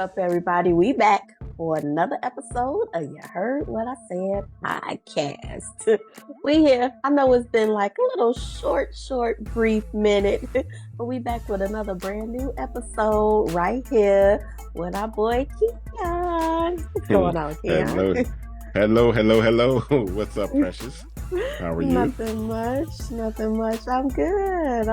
up, everybody? We back for another episode of You Heard What I Said podcast. We here. I know it's been like a little short, brief minute, but we back with another brand new episode right here with our boy Kion. What's going on, Kion? Hello. What's up, Precious? How are you? Nothing much. I'm good.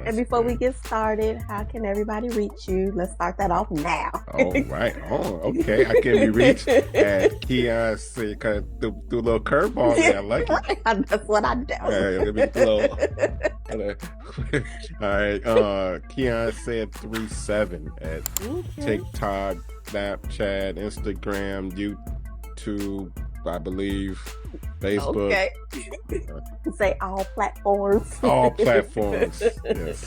And before we get started, how can everybody reach you? Let's start that off now. All right. Oh, okay. I can be reached at Kion. Say, kind of do a little curveball there. I like it. That's what I do. Let me All right. Kion said 37 at TikTok, Snapchat, Instagram, YouTube, I believe, Facebook. Okay. Say all platforms. All platforms. Yes.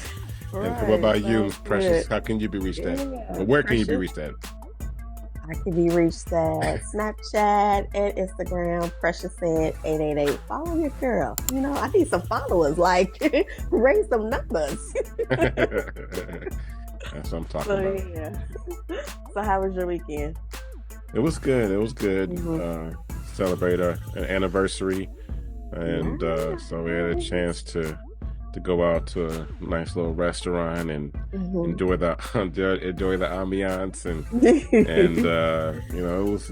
Right. And what about you, Precious? How can you be reached at? Or where can you be reached at? I can be reached at Snapchat and Instagram. Precious said 888. Follow your girl. You know, I need some followers. Like, raise some numbers. That's what I'm talking about. Yeah. So how was your weekend? It was good. Mm-hmm. Celebrate an anniversary, and so we had a chance to go out to a nice little restaurant and enjoy the ambiance and you know, it was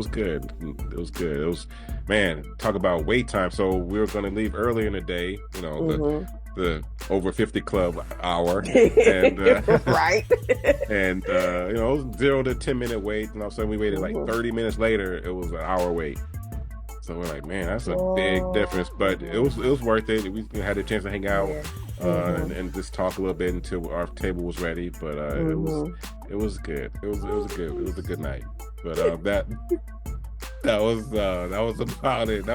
good. It was good. It was, man, talk about wait time. So we were going to leave early in the day, you know, the over 50 club hour, and right, and you know, it was 0 to 10 minute wait, and all of a sudden we waited like 30 minutes later. It was an hour wait. So we're like, man, that's a big difference, but it was worth it. We had a chance to hang out and just talk a little bit until our table was ready. But it was good. It was a good night. But that was about it.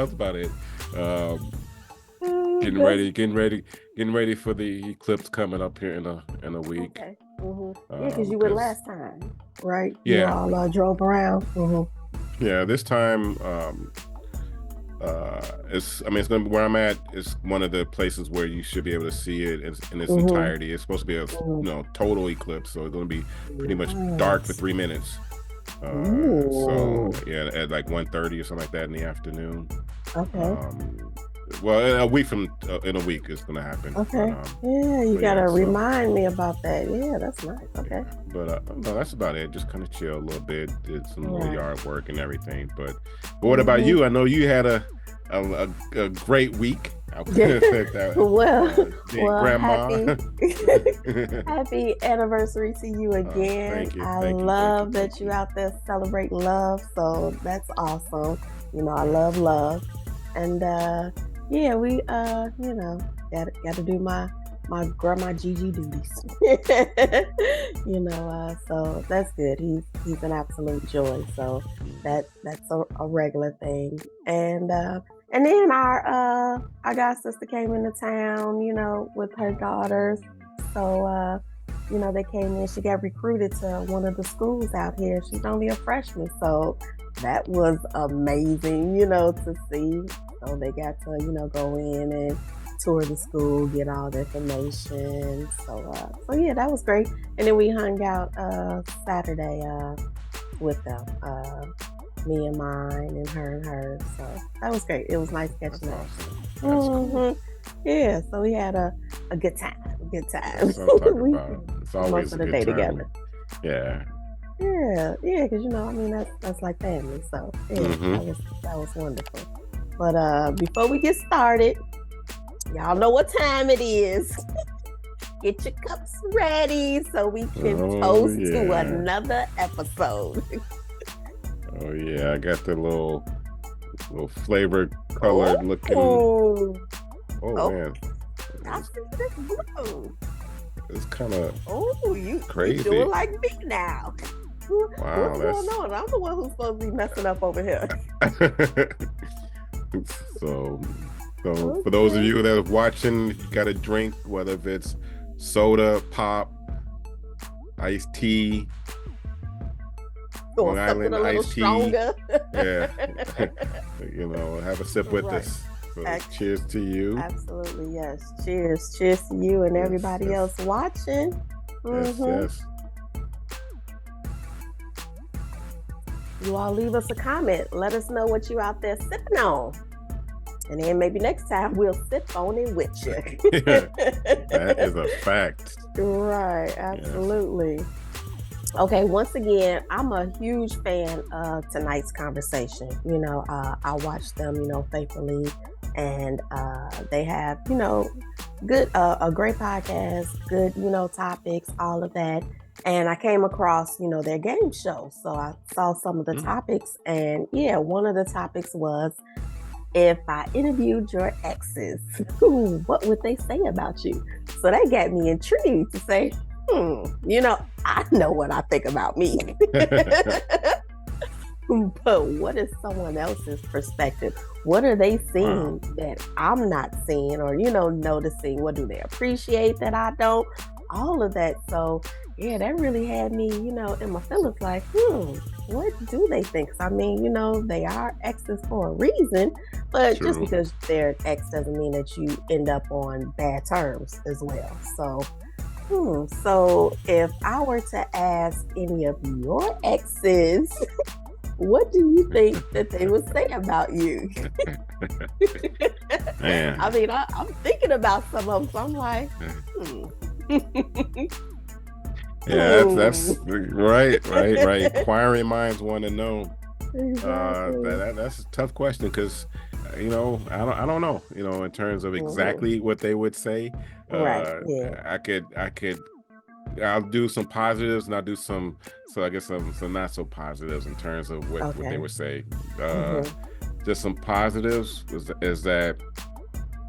Getting ready for the eclipse coming up here in a week. Okay. Yeah, because you went last time, right? Yeah. You all drove around. Yeah, this time. It's gonna be where I'm at. It's one of the places where you should be able to see it in its entirety. It's supposed to be a total eclipse, so it's gonna be pretty much dark for 3 minutes. So yeah, at like 1:30 or something like that in the afternoon. Okay. Well, in a week it's gonna happen. Okay. You gotta remind me about that. Yeah, that's nice. Okay. But no, that's about it. Just kind of chill a little bit, did some little yard work and everything. But what about you? I know you had a great week. I said that. Well, Grandma. Happy anniversary to you again. Thank you. I love that you out there celebrating love. So that's awesome. You know, I love. And yeah, we you know, gotta do my grandma Gigi duties. You know, so that's good. He's an absolute joy. So that's a regular thing. And then our god sister came into town, you know, with her daughters. So you know, they came in. She got recruited to one of the schools out here. She's only a freshman, so that was amazing, you know, to see. So they got to, you know, go in and tour the school, get all the information. So yeah, that was great. And then we hung out Saturday with them, me and mine and her. So that was great. It was nice catching up. Cool. Yeah, so we had a good time. That's what I'm talking about. It's always most of the day together. Yeah. Yeah, because you know, I mean, that's like family. So yeah, that was wonderful. But before we get started, y'all know what time it is. Get your cups ready so we can toast to another episode. Oh yeah, I got the little flavor colored looking. Man, I see this blue. It's kind of you crazy. You doing like me now. Wow, what's going on? I'm the one who's supposed to be messing up over here. So for those of you that are watching, you got a drink, whether if it's soda, pop, iced tea, Long Island iced tea. Yeah. You know, have a sip with us. So cheers to you. Absolutely, yes. Cheers to you and everybody else watching. Yes. you all leave us a comment. Let us know what you out there sipping on. And then maybe next time we'll sip on it with you. That is a fact. Right, absolutely. Yes. Okay, once again, I'm a huge fan of tonight's conversation. You know, I watch them, you know, faithfully, and they have, you know, good, a great podcast, good, you know, topics, all of that. And I came across, you know, their game show. So I saw some of the topics, and yeah, one of the topics was, if I interviewed your exes, what would they say about you? So that got me intrigued to say, you know, I know what I think about me. But what is someone else's perspective? What are they seeing that I'm not seeing, or, you know, noticing? What do they appreciate that I don't? All of that. So yeah, that really had me, you know, in my feelings like, what do they think? I mean, you know, they are exes for a reason, but just because they're an ex doesn't mean that you end up on bad terms as well. So, so if I were to ask any of your exes, what do you think that they would say about you? Man. I mean, I'm thinking about some of them, so I'm like, Yeah, that's right. Inquiring minds want to know. Exactly. That's a tough question because, you know, I don't know, you know, in terms of exactly what they would say. Right. Yeah. I'll do some positives and I'll do some not so positives in terms of what they would say. Just some positives is that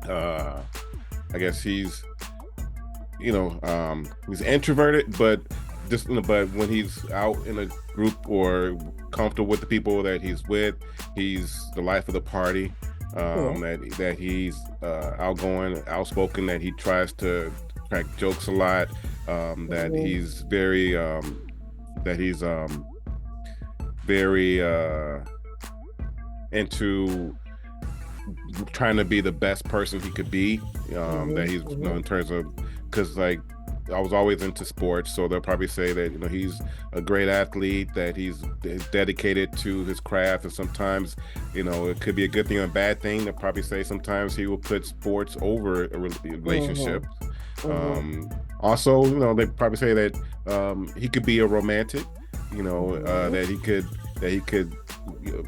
I guess he's, you know, he's introverted, but when he's out in a group or comfortable with the people that he's with, he's the life of the party. That he's outgoing, outspoken, that he tries to crack jokes a lot, that he's very into trying to be the best person he could be, that he's, you know, in terms of, because like I was always into sports, so they'll probably say that, you know, he's a great athlete, that he's dedicated to his craft, and sometimes, you know, it could be a good thing or a bad thing. They'll probably say sometimes he will put sports over a relationship. Also, you know, they probably say that he could be a romantic, you know, that he could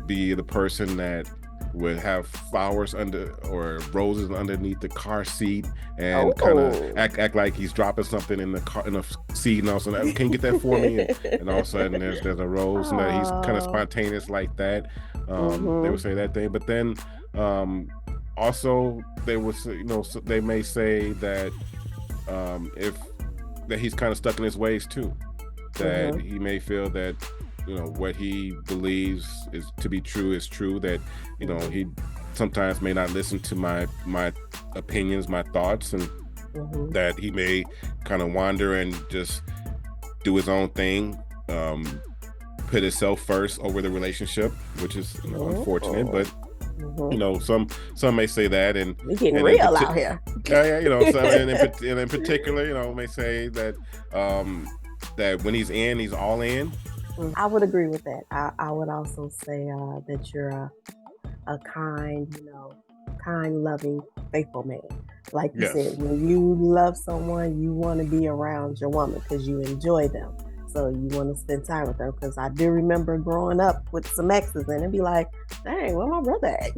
be the person that would have flowers under or roses underneath the car seat and kind of act like he's dropping something in the car in a seat, and all of a sudden, can you get that for me? And all of a sudden there's a rose, and that he's kind of spontaneous like that. They would say that thing, but then also they would say, you know, they may say that that he's kind of stuck in his ways too, that he may feel that, you know, what he believes is to be true is true, that, you know, he sometimes may not listen to my opinions, my thoughts, and that he may kind of wander and just do his own thing, put himself first over the relationship, which is, you know, unfortunate, but you know, some may say that, and we're getting real out here. Yeah, you know, some, and in particular, you know, may say that that when he's in, he's all in. I would agree with that. I would also say that you're a kind, you know, kind, loving, faithful man. Like you said, when you love someone, you want to be around your woman because you enjoy them. So you want to spend time with them. Because I do remember growing up with some exes, and it'd be like, dang, where my brother at?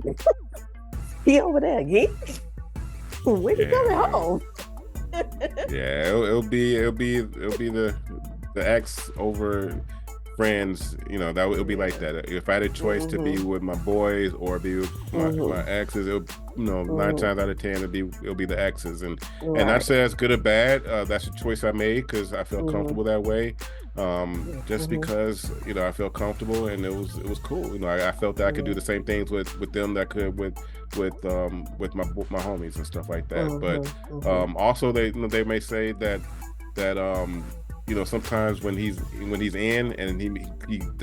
He over there again? When he coming home? Yeah, it'll be the ex over friends, you know, that it'll be like that. If I had a choice to be with my boys or be with my exes, it'll, you know, 9 times out of 10 it'll be the exes, and I say that's good or bad. That's a choice I made because I felt comfortable that way. Just because, you know, I felt comfortable, and it was cool. You know, I felt that I could do the same things with them that I could with my homies and stuff like that. But also they may say that you know, sometimes when he's in and he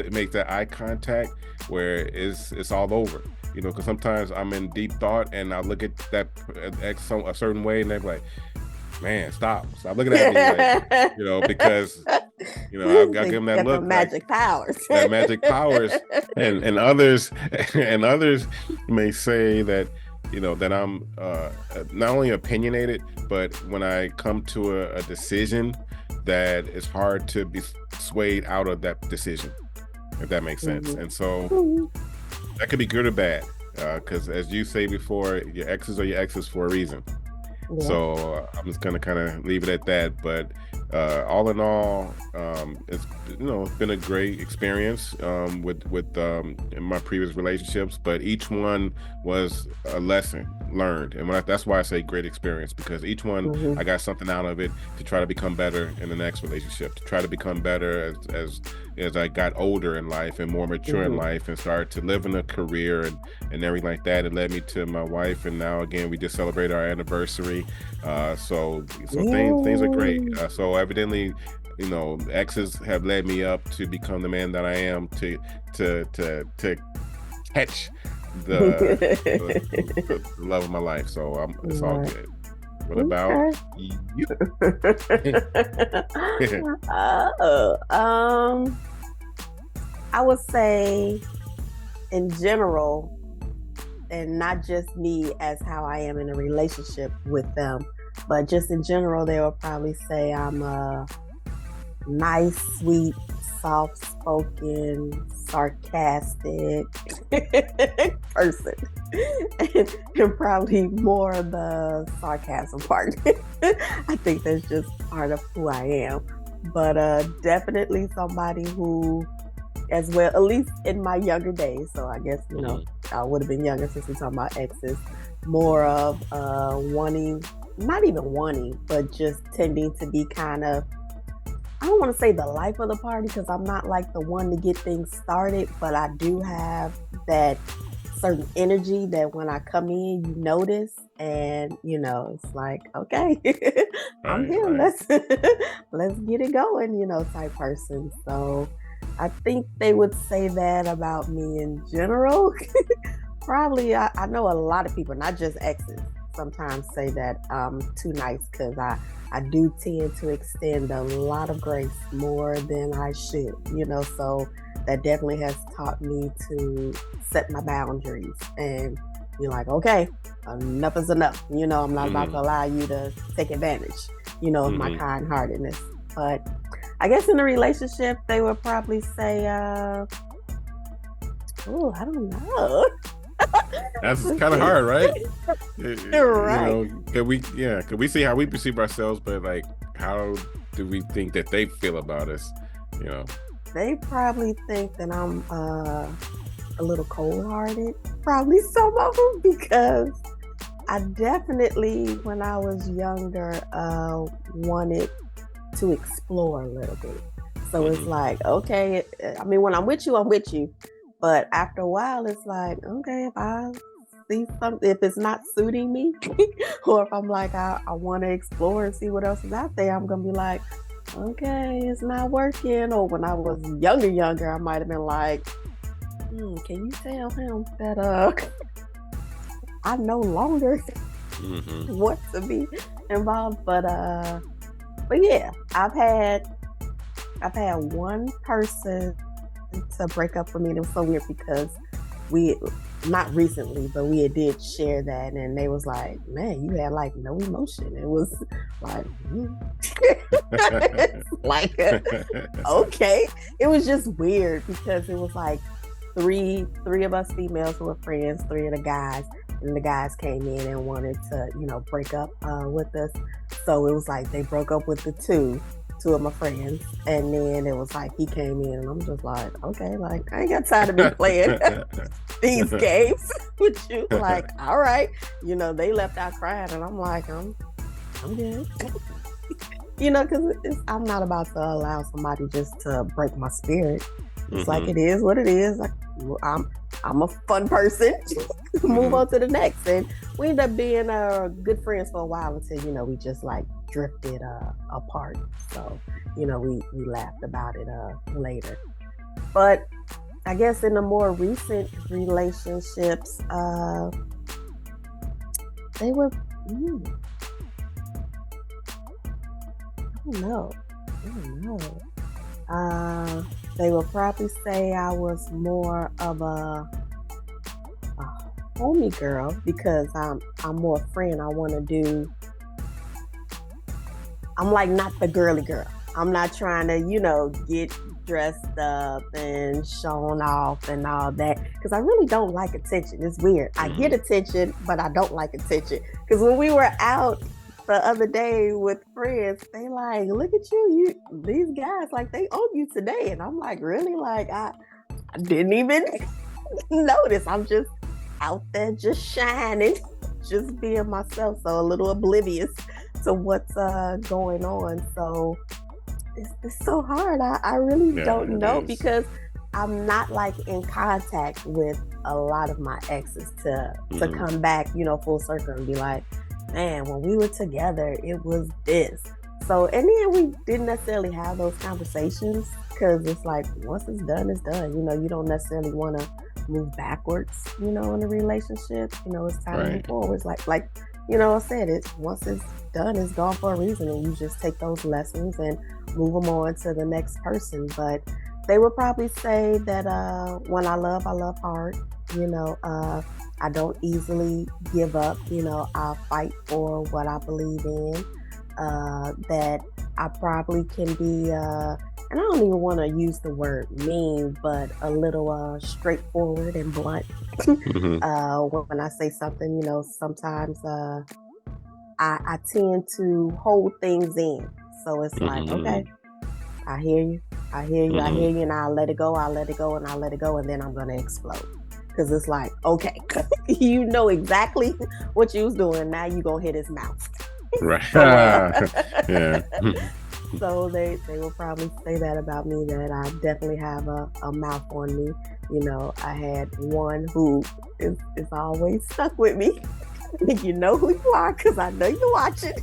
makes that eye contact where it's all over, you know, because sometimes I'm in deep thought and I look at that ex a certain way, and they're like, man, stop looking at me, like, you know, because I'll give They them that got the look like magic powers. that magic powers, and others and others may say that that I'm not only opinionated, but when I come to a decision, that it's hard to be swayed out of that decision, if that makes sense. Mhm. And so Mhm. that could be good or bad, because as you say before, your exes are your exes for a reason. Yeah. So I'm just gonna kind of leave it at that. But all in all, it's been a great experience with in my previous relationships. But each one was a lesson learned, and that's why I say great experience, because each one Mhm. I got something out of it to try to become better in the next relationship, to try to become better as I got older in life and more mature in Mhm. life and started to live in a career and everything like that. It led me to my wife, and now again we just celebrated our anniversary. So things are great. Yay. So evidently, exes have led me up to become the man that I am, to catch the love of my life. So it's all Right. good. What about Okay. you? Oh, I would say in general, and not just me as how I am in a relationship with them, but just in general, they will probably say I'm a nice, sweet, soft spoken, sarcastic person. And probably more of the sarcasm part. I think that's just part of who I am. But definitely somebody who, as well, at least in my younger days. So I guess, I would have been younger since we're talking about exes, more of wanting, not even wanting, but just tending to be kind of, I don't want to say the life of the party because I'm not like the one to get things started, but I do have that certain energy that when I come in, you notice, and it's like, okay, I'm Right, here. right. Let's get it going, type person. So I think they would say that about me in general. Probably, I know a lot of people, not just exes, sometimes say that I'm too nice because I do tend to extend a lot of grace more than I should, so that definitely has taught me to set my boundaries and be like, okay, enough is enough. I'm not about to allow you to take advantage, of my kind heartedness. But I guess in a relationship, they would probably say, oh, I don't know. That's kind of hard, right? Right. Could we see how we perceive ourselves, but like, how do we think that they feel about us? They probably think that I'm a little cold-hearted. Probably some of them, because I definitely, when I was younger, wanted to explore a little bit. So it's like, okay, I mean, when I'm with you, I'm with you. But after a while, it's like, okay, if I see something, if it's not suiting me, or if I'm like, I want to explore and see what else is out there, I'm going to be like, okay, it's not working. Or when I was younger, I might have been like, can you tell him that I no longer want to be involved? But yeah, I've had one person to break up with me. It was so weird because we, not recently, but we did share that, and they was like, man, you had like no emotion. It was like, like, okay. It was just weird because it was like three of us females who were friends, three of the guys, and the guys came in and wanted to, break up with us. So it was like they broke up with the two of my friends, and then it was like he came in, and I'm just like, okay, like I ain't got time to be playing these games with you. Like, all right, they left out crying, and I'm like, I'm good. Because I'm not about to allow somebody just to break my spirit. It's like, it is what it is. Like, I'm a fun person. Move on to the next, and we ended up being good friends for a while until we just like drifted apart. So we laughed about it later. But I guess in the more recent relationships, they were. I don't know. Uh, they will probably say I was more of a homie girl because I'm more friend. I want to do. I'm like not the girly girl. I'm not trying to, get dressed up and shown off and all that because I really don't like attention. It's weird. I get attention, but I don't like attention because when we were out the other day with friends, they like, look at you, these guys like they own you today, and I'm like, really? Like I didn't even notice. I'm just out there, just shining, just being myself. So a little oblivious to what's going on. So it's so hard. I really don't know because I'm not like in contact with a lot of my exes to come back, full circle and be like, man, when we were together, it was this. So, and then we didn't necessarily have those conversations because it's like once it's done, it's done. You don't necessarily want to move backwards, in a relationship. It's time to move forward. Like I said, once it's done, it's gone for a reason, and you just take those lessons and move them on to the next person. But they would probably say that when I love hard. I don't easily give up. I'll fight for what I believe in. That I probably can be, and I don't even want to use the word mean, but a little straightforward and blunt. When I say something, sometimes I tend to hold things in. So it's like, okay, I hear you, I hear you, I hear you, and I'll let it go, I'll let it go, and I'll let it go, and then I'm gonna explode. Because it's like, okay, you know exactly what you was doing. Now you gonna hit his mouth. Right. Yeah. So they will probably say that about me, that I definitely have a mouth on me. I had one who is always stuck with me. You know who you are because I know you're watching.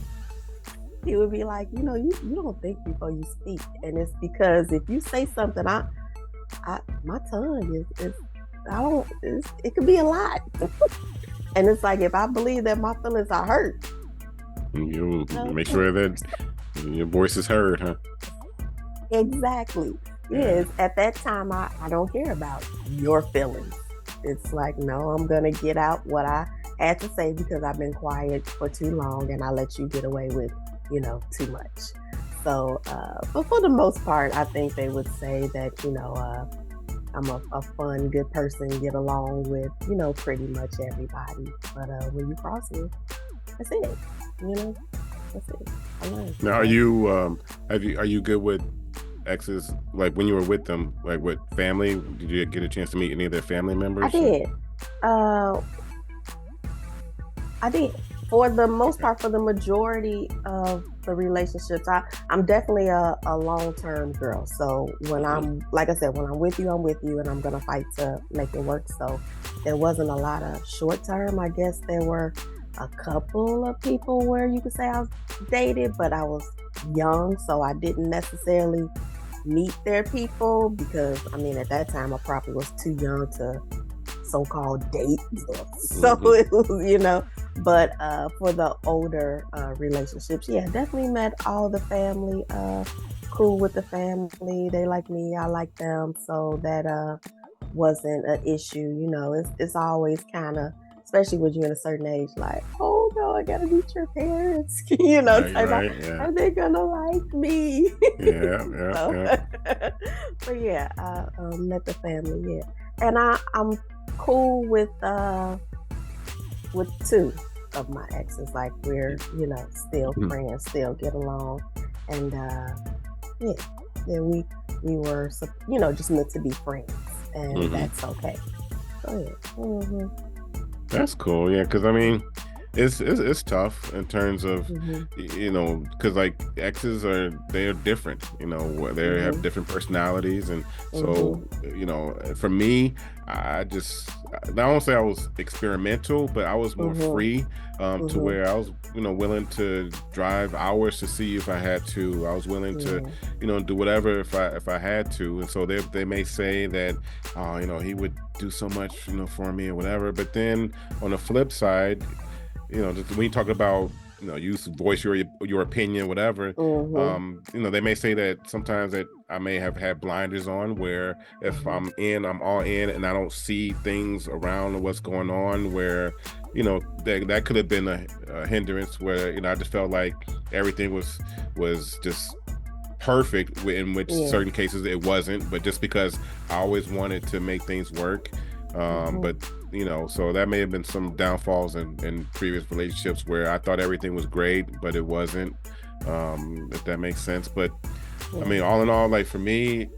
He would be like, you don't think before you speak. And it's because if you say something, my tongue is it could be a lot. And it's like, if I believe that my feelings are hurt, you make sure that your voice is heard, huh? Exactly. Yes. At that time, I don't care about your feelings. It's like, no, I'm going to get out what I had to say because I've been quiet for too long and I let you get away with, too much. So, but for the most part, I think they would say that, I'm a fun, good person, get along with, pretty much everybody. But when you cross me, that's it. That's it. I learned. Now, are you good with exes? Like when you were with them, like with family, did you get a chance to meet any of their family members? I did. I did. For the most part, for the majority of the relationships, I'm definitely a long-term girl. So when I'm, like I said, when I'm with you, and I'm going to fight to make it work. So there wasn't a lot of short-term. I guess there were a couple of people where you could say I was dated, but I was young, so I didn't necessarily meet their people because, at that time, I probably was too young to so-called date. So it was, but for the older relationships, definitely met all the family, cool with the family. They like me, I like them. So that wasn't an issue. It's always kind of, especially when you're in a certain age, like, oh no, I gotta meet your parents. Are they gonna like me? Yeah. But I met the family, and I'm cool with two of my exes. Like we're, still friends, still get along, and we were, just meant to be friends, and that's okay. So That's cool, because it's tough in terms of because like exes they're different, they have different personalities, and so for me, I don't say I was experimental, but I was more free to where I was willing to drive hours to see you if I had to. I was willing to do whatever if I had to, and so they may say that he would do so much for me or whatever, but then on the flip side, just when you talk about you voice your opinion, whatever. They may say that sometimes that I may have had blinders on, where if I'm all in, and I don't see things around what's going on, where that could have been a hindrance, where I just felt like everything was just perfect, in which certain cases it wasn't, but just because I always wanted to make things work. But so that may have been some downfalls in previous relationships where I thought everything was great, but it wasn't, if that makes sense. But I mean, all in all, like for me,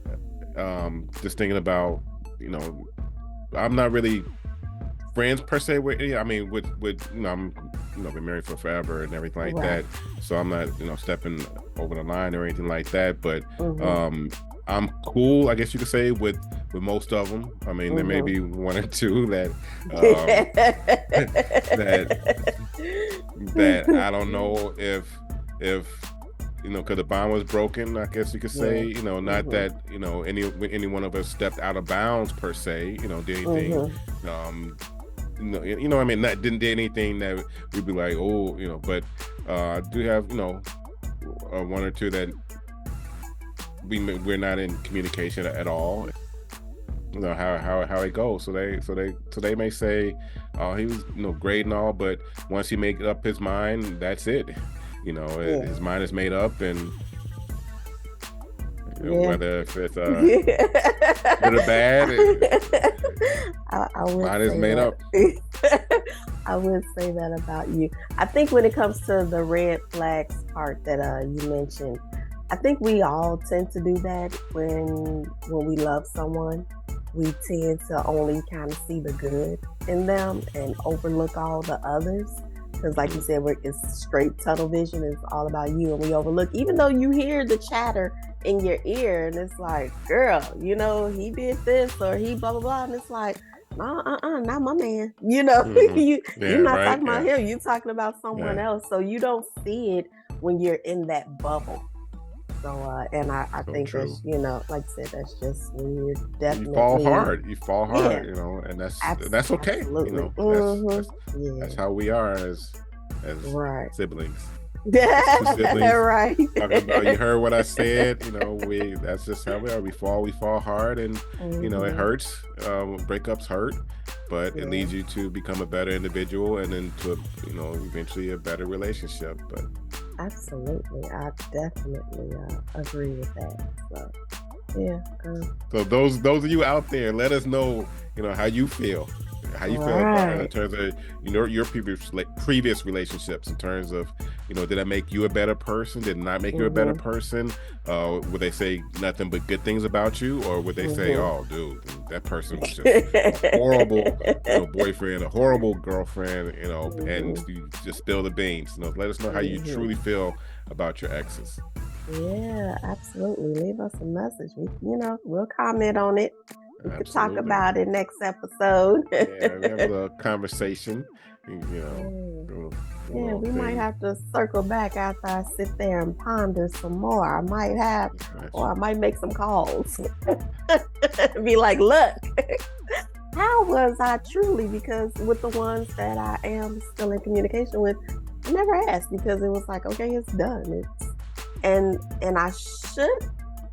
just thinking about, I'm not really friends per se with, I'm been married for forever and everything like that, so I'm not stepping over the line or anything like that, but I'm cool, I guess you could say, with most of them. I mean, there may be one or two that that I don't know if because the bond was broken, I guess you could say. Not that any one of us stepped out of bounds per se. Did anything. I mean, that didn't do anything that we'd be like, oh, but I do have one or two that we're not in communication at all. How it goes. So they may say, oh, he was great and all, but once he make up his mind, that's it. His mind is made up, and whether if it's good or bad, mine is made up. I would say that about you. I think when it comes to the red flags part that you mentioned, I think we all tend to do that when we love someone. We tend to only kind of see the good in them and overlook all the others. Because like you said, it's straight tunnel vision. It's all about you, and we overlook, even though you hear the chatter in your ear, and it's like, girl, he did this or he blah, blah, blah. And it's like, not my man. You're not talking about him. You're talking about someone else. So you don't see it when you're in that bubble. So, and I think true. That's, like you said, that's just when you're definitely... You fall hard, and that's okay. Absolutely. That's how we are as siblings. Siblings. Right. You heard what I said, that's just how we are. We fall hard, and, it hurts. Breakups hurt, but it leads you to become a better individual, and then to, eventually a better relationship. But absolutely, I definitely agree with that. So, yeah. So those of you out there, let us know, how you feel. How you feel about it in terms of your previous relationships, in terms of did that make you a better person? Did it not make you a better person? Would they say nothing but good things about you, or would they say, oh, dude, that person was just a horrible boyfriend, a horrible girlfriend, and you just spill the beans? Let us know how you truly feel about your exes. Yeah, absolutely. Leave us a message. We'll comment on it. We could talk about it next episode. Yeah, we have a little conversation. We might have to circle back after I sit there and ponder some more. I might have, or I might make some calls. Be like, look, how was I truly? Because with the ones that I am still in communication with, I never asked, because it was like, okay, it's done. And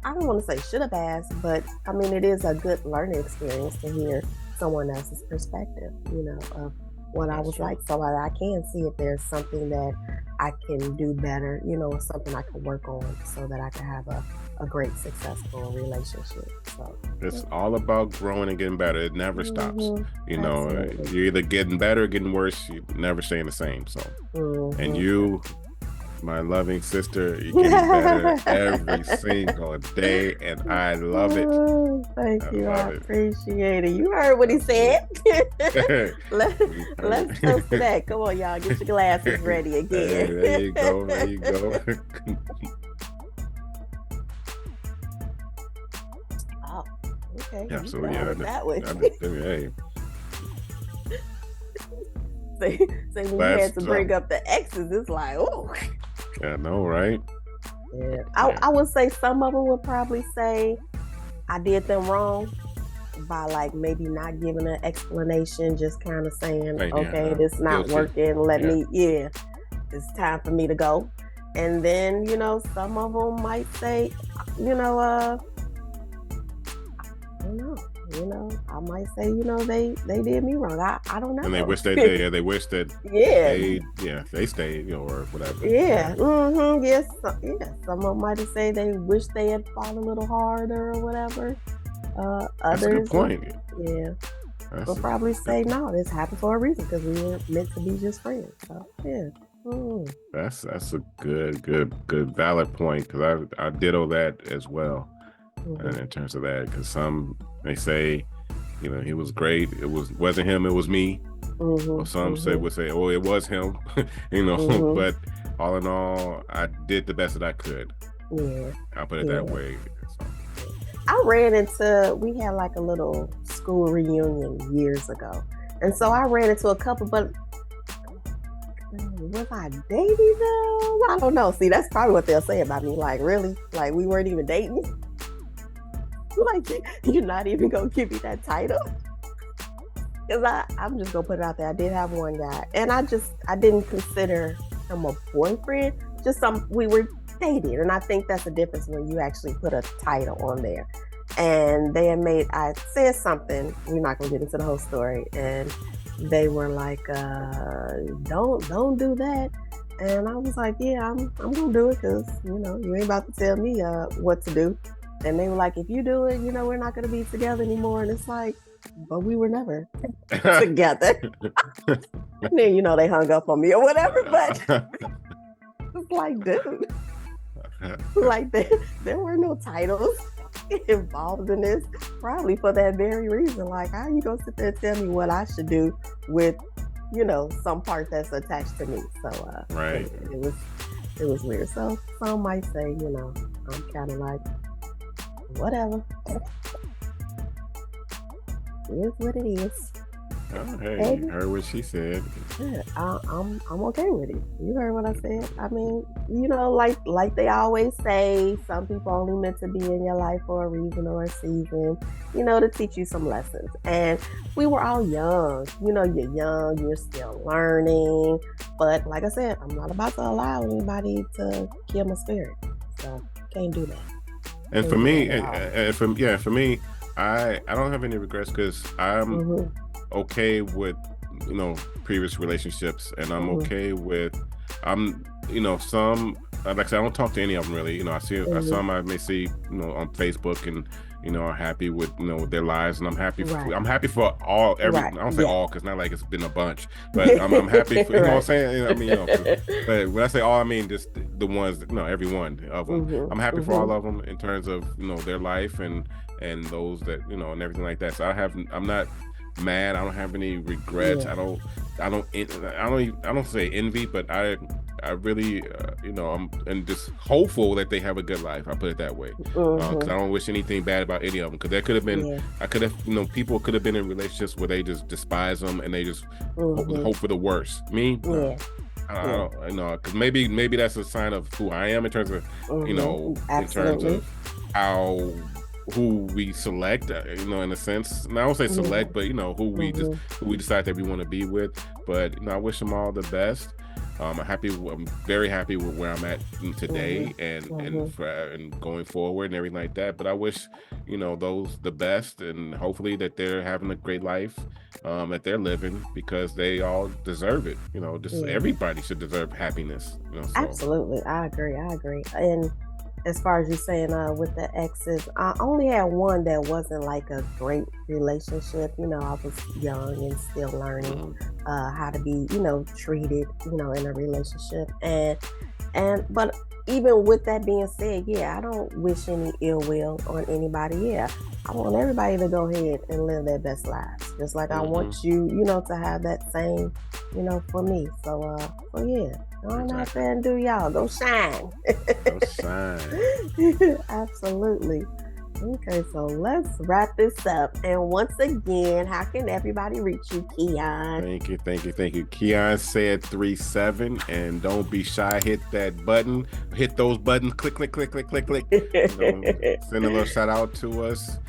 I don't want to say should have asked, but I mean, it is a good learning experience to hear someone else's perspective, of what I was like, so I can see if there's something that I can do better, something I can work on, so that I can have a great, successful relationship. So it's all about growing and getting better. It never stops. Absolutely. You're either getting better or getting worse. You're never staying the same. So, and you, my loving sister, you're getting better every single day, and I love it. Thank you. I appreciate it. You heard what he said. Let's toast to that. Come on, y'all. Get your glasses ready again. There you go. Oh, okay. Absolutely. That way. Hey. Say when you had to bring up the exes, it's like, oh. I know, right? Yeah. I would say some of them would probably say I did them wrong by like maybe not giving an explanation, just kind of saying, okay, this not working. Let me, it's time for me to go. And then, some of them might say, I don't know. I might say, they did me wrong. I don't know. And they wish that they wish that they stayed, or whatever. Yeah. Mm-hmm. Yes. Some of them might have said they wish they had fought a little harder or whatever. Others, that's a good point. Yeah. We'll probably say no. This happened for a reason because we were meant to be just friends. So yeah. Mm. That's a good valid point, because I ditto that as well. Mm-hmm. In terms of that, because some may say, he was great. It wasn't him. It was me. Mm-hmm. Or some would say, oh, it was him. But all in all, I did the best that I could. Yeah, I'll put it that way. So. I we had like a little school reunion years ago, and so I ran into a couple, but was I dating them? I don't know. See, that's probably what they'll say about me. Like, really? Like, we weren't even dating? Like, you're not even gonna give me that title? Because I'm just gonna put it out there. I did have one guy, and I didn't consider him a boyfriend. We were dating, and I think that's the difference when you actually put a title on there. And I said something. We're not gonna get into the whole story, and they were like, "Don't do that." And I was like, "Yeah, I'm gonna do it because you ain't about to tell me what to do." And they were like, "If you do it, we're not gonna be together anymore." And it's like, but we were never together. And then they hung up on me or whatever. But it's like, dude, like there were no titles involved in this, probably for that very reason. Like, how are you gonna sit there and tell me what I should do with some part that's attached to me? So right, it was weird. So some might say, I'm kind of like, whatever, it is what it is. Oh, hey, you heard what she said. Yeah, I'm okay with it. You heard what I said. I mean, like they always say, some people only meant to be in your life for a reason or a season, to teach you some lessons. And we were all young. You're young, you're still learning. But like I said, I'm not about to allow anybody to kill my spirit. So can't do that. And for me, I don't have any regrets, because I'm okay with previous relationships, and I'm okay with some, like I said, I don't talk to any of them really. I see some I may see on Facebook, and are happy with with their lives, and I'm happy for all I don't say all, because not like it's been a bunch, but I'm happy for what I'm saying. But when I say all, I mean just the ones, every one of them. I'm happy for all of them in terms of their life and those that and everything like that. So I'm not mad. I don't have any regrets. I don't say envy, but I really I'm just hopeful that they have a good life. I put it that way, because I don't wish anything bad about any of them, because there could have been people could have been in relationships where they just despise them and they just hope for the worst. Me, I don't know, because maybe that's a sign of who I am in terms of in terms of who we select, in a sense. And I don't say select, but who we decide that we want to be with. But I wish them all the best. I'm very happy with where I'm at today and going forward and everything like that. But I wish those the best, and hopefully that they're having a great life that they're living, because they all deserve it. Everybody should deserve happiness. So. Absolutely, I agree. And as far as you saying with the exes, I only had one that wasn't like a great relationship. I was young and still learning how to be, treated, in a relationship. But even with that being said, I don't wish any ill will on anybody. I want everybody to go ahead and live their best lives, just like I want you, to have that same, for me. So go on out there and do y'all. Go shine. Go shine. Absolutely. Okay, so let's wrap this up. And once again, how can everybody reach you, Kion? Thank you. Kion said 37, and don't be shy. Hit that button. Hit those buttons. Click. Send a little shout out to us.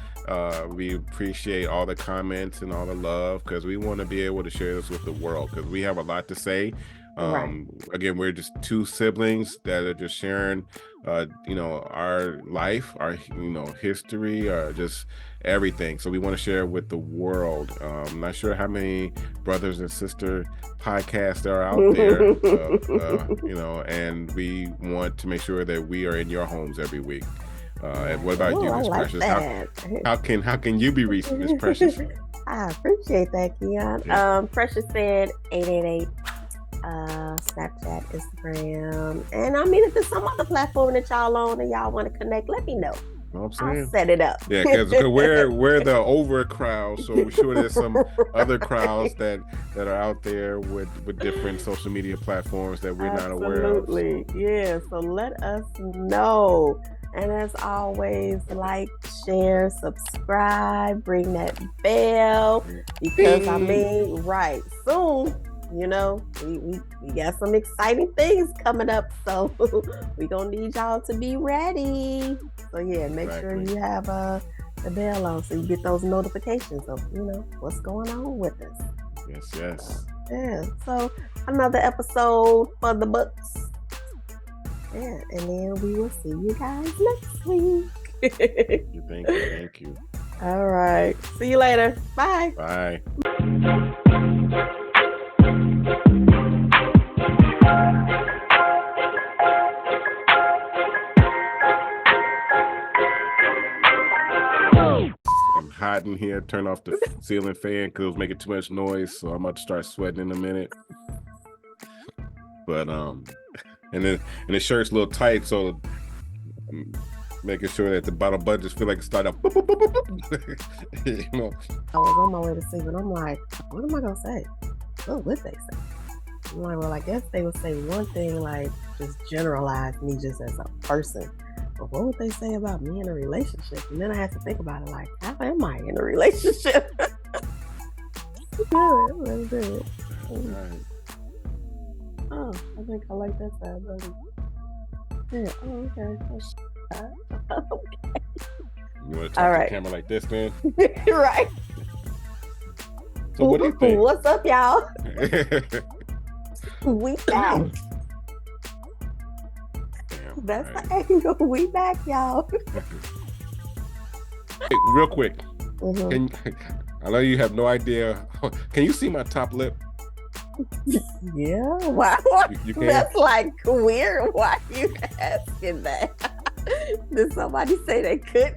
We appreciate all the comments and all the love, because we want to be able to share this with the world, because we have a lot to say. Right. Again, we're just two siblings that are just sharing, our life, our, history, just everything. So we want to share with the world. I'm not sure how many brothers and sister podcasts there are out there, and we want to make sure that we are in your homes every week. And what about you, I Miss like Precious? that. How can you be reached, Miss Precious? I appreciate that, Kion. Yeah. Precious said 888. Snapchat, Instagram, and I mean, if there's some other platform that y'all on and y'all want to connect, let me know. I'm saying? I'll set it up. Yeah, because we're the over crowd, so we're sure there's some other crowds that are out there with different social media platforms that we're not aware of. Absolutely, yeah. So let us know. And as always, like, share, subscribe, ring that bell, because I mean, right, soon, we got some exciting things coming up, so we gonna need y'all to be ready. So yeah, make sure you have the bell on so you get those notifications of what's going on with us. Yes. Yeah. So another episode for the books. Yeah, and then we will see you guys next week. Thank you. All right. See you later. Bye. Bye. I'm hot in here. Turn off the ceiling fan because it was making too much noise, so I'm about to start sweating in a minute. But and the shirt's a little tight, so I'm making sure that the bottom button just feel like it started up. I was on my way to sleep, and I'm like, what am I gonna say? What would they say? I'm like, well, I guess they would say one thing, like just generalize me just as a person. But what would they say about me in a relationship? And then I had to think about it, like, how am I in a relationship? Let's do it. Right. Oh, I think I like that side, buddy. Yeah. Oh, okay. Okay. You want to talk to the camera like this, man? Right. So what do you think? What's up, y'all? We back. That's the angle. We back, y'all. Hey, real quick. I know you have no idea. Can you see my top lip? Yeah. Wow. You that's like weird. Why are you asking that? Did somebody say they couldn't?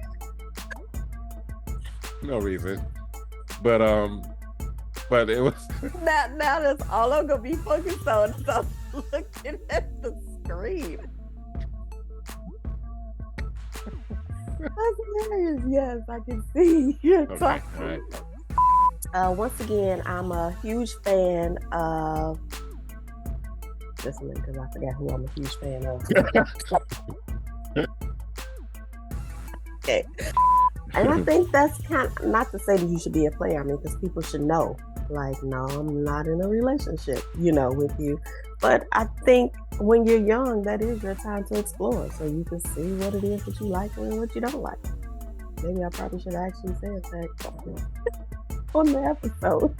No reason. But it was now that's all I'm gonna be focused on. So looking at the screen. That's hilarious. Yes, I can see. Okay, all right. Once again, I'm a huge fan of. Just a minute, because I forgot who I'm a huge fan of. Okay. And I think that's kind of, not to say that you should be a player. I mean, because people should know, like, no, I'm not in a relationship, with you. But I think when you're young, that is your time to explore. So you can see what it is that you like and what you don't like. Maybe I probably should actually say that on the episode.